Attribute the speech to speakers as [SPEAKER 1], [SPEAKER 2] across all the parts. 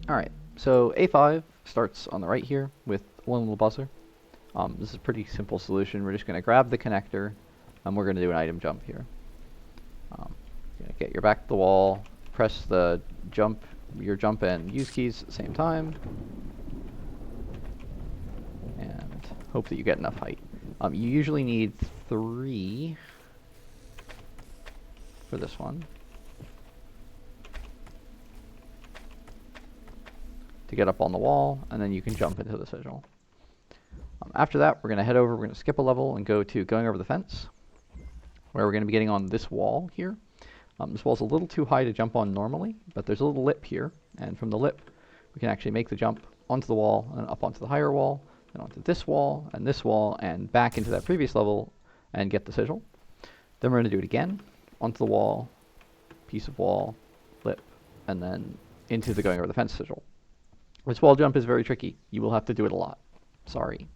[SPEAKER 1] Alright, so A5 starts on the right here with one little buzzer. This is a pretty simple solution. We're just going to grab the connector, and we're going to do an item jump here. You're going to get your back to the wall, press the your jump and use keys at the same time, and hope that you get enough height. You usually need 3 for this one to get up on the wall, and then you can jump into the sigil. After that, we're going to head over, we're going to skip a level and go to going over the fence, where we're going to be getting on this wall here. This wall's a little too high to jump on normally, but there's a little lip here, and from the lip, we can actually make the jump onto the wall, and up onto the higher wall, and onto this wall, and back into that previous level, and get the sigil. Then we're going to do it again, onto the wall, piece of wall, lip, and then into the going over the fence sigil. This wall jump is very tricky. You will have to do it a lot. Sorry.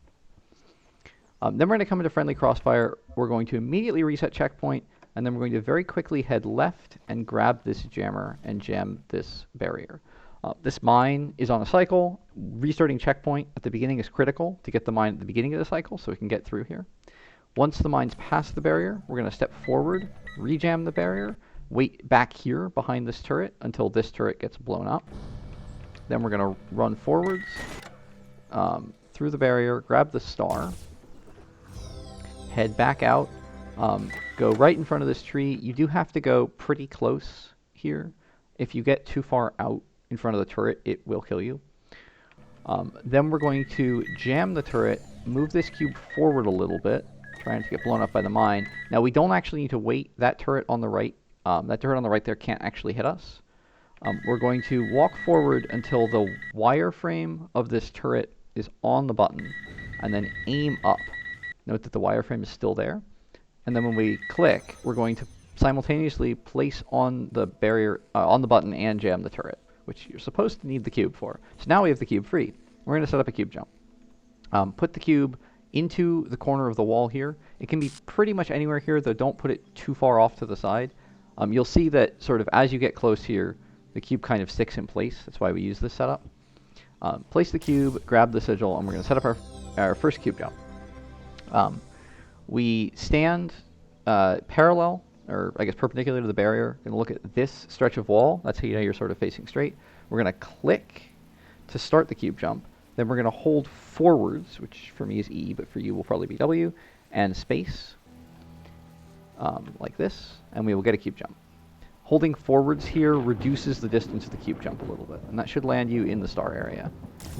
[SPEAKER 1] Then we're going to come into friendly crossfire. We're going to immediately reset checkpoint, and then we're going to very quickly head left and grab this jammer and jam this barrier. This mine is on a cycle. Restarting checkpoint at the beginning is critical to get the mine at the beginning of the cycle so we can get through here. Once the mine's past the barrier, we're going to step forward, rejam the barrier, wait back here behind this turret until this turret gets blown up. Then we're going to run forwards through the barrier, grab the star, head back out, go right in front of this tree. You do have to go pretty close here. If you get too far out in front of the turret, it will kill you. Then we're going to jam the turret, move this cube forward a little bit, trying to get blown up by the mine. Now we don't actually need to wait. That turret on the right, there can't actually hit us. We're going to walk forward until the wireframe of this turret is on the button, and then aim up. Note that the wireframe is still there. And then when we click, we're going to simultaneously place on the barrier, on the button, and jam the turret, which you're supposed to need the cube for. So now we have the cube free. We're going to set up a cube jump. Put the cube into the corner of the wall here. It can be pretty much anywhere here, though don't put it too far off to the side. You'll see that sort of as you get close here, the cube kind of sticks in place. That's why we use this setup. Place the cube, grab the sigil, and we're going to set up our first cube jump. We stand parallel, or I guess perpendicular to the barrier. Going to look at this stretch of wall. That's how you know you're sort of facing straight. We're going to click to start the cube jump. Then we're going to hold forwards, which for me is E, but for you will probably be W, and space, like this, and we will get a cube jump. Holding forwards here reduces the distance of the cube jump a little bit, and that should land you in the star area.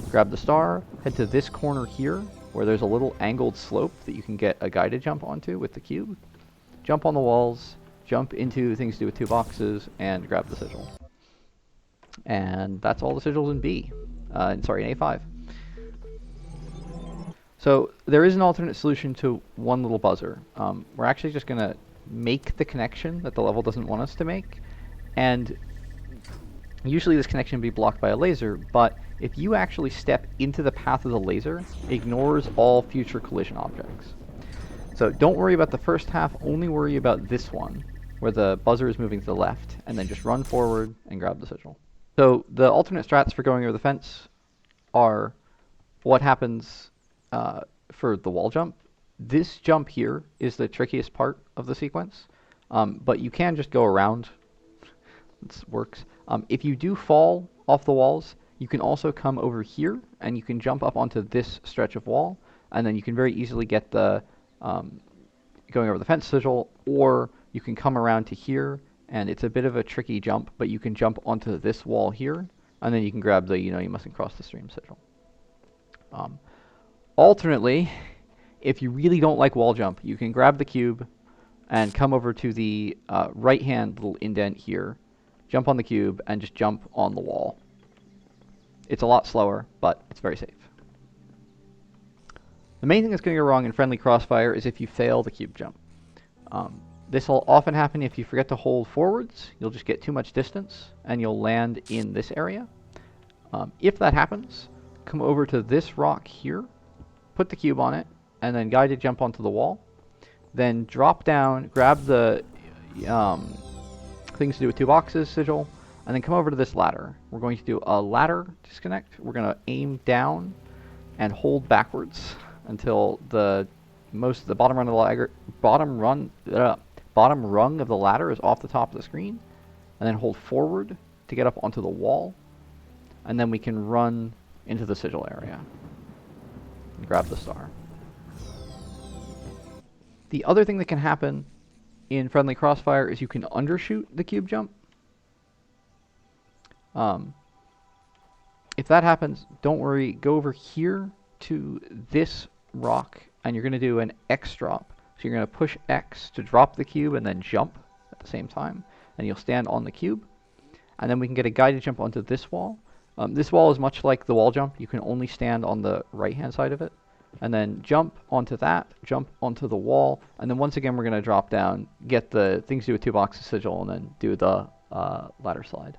[SPEAKER 1] Grab the star, head to this corner here, where there's a little angled slope that you can get a guided jump onto with the cube. Jump on the walls, jump into things to do with 2 boxes, and grab the sigil. And that's all the sigils in B. In A5. So there is an alternate solution to one little buzzer. We're actually just going to make the connection that the level doesn't want us to make, and usually this connection would be blocked by a laser, but if you actually step into the path of the laser, it ignores all future collision objects. So don't worry about the first half, only worry about this one, where the buzzer is moving to the left, and then just run forward and grab the sigil. So the alternate strats for going over the fence are what happens for the wall jump. This jump here is the trickiest part of the sequence, but you can just go around. This works. If you do fall off the walls, you can also come over here, and you can jump up onto this stretch of wall, and then you can very easily get the going over the fence sigil, or you can come around to here, and it's a bit of a tricky jump, but you can jump onto this wall here, and then you can grab the you mustn't cross the stream sigil. Alternately, if you really don't like wall jump, you can grab the cube and come over to the right-hand little indent here, jump on the cube, and just jump on the wall. It's a lot slower, but it's very safe. The main thing that's going to go wrong in friendly crossfire is if you fail the cube jump. This will often happen if you forget to hold forwards. You'll just get too much distance, and you'll land in this area. If that happens, come over to this rock here, put the cube on it, and then guided jump onto the wall. Then drop down, grab the things to do with 2 boxes sigil, and then come over to this ladder. We're going to do a ladder disconnect. We're going to aim down and hold backwards until the bottom rung of the ladder, bottom rung of the ladder is off the top of the screen, and then hold forward to get up onto the wall, and then we can run into the sigil area and grab the star. The other thing that can happen in Friendly Crossfire is you can undershoot the cube jump. If that happens, don't worry, go over here to this rock, and you're going to do an X drop. So you're going to push X to drop the cube and then jump at the same time, and you'll stand on the cube. And then we can get a guided jump onto this wall. This wall is much like the wall jump. You can only stand on the right-hand side of it. And then jump onto that, jump onto the wall, and then once again we're going to drop down, get the things to do with 2 boxes sigil, and then do the ladder slide.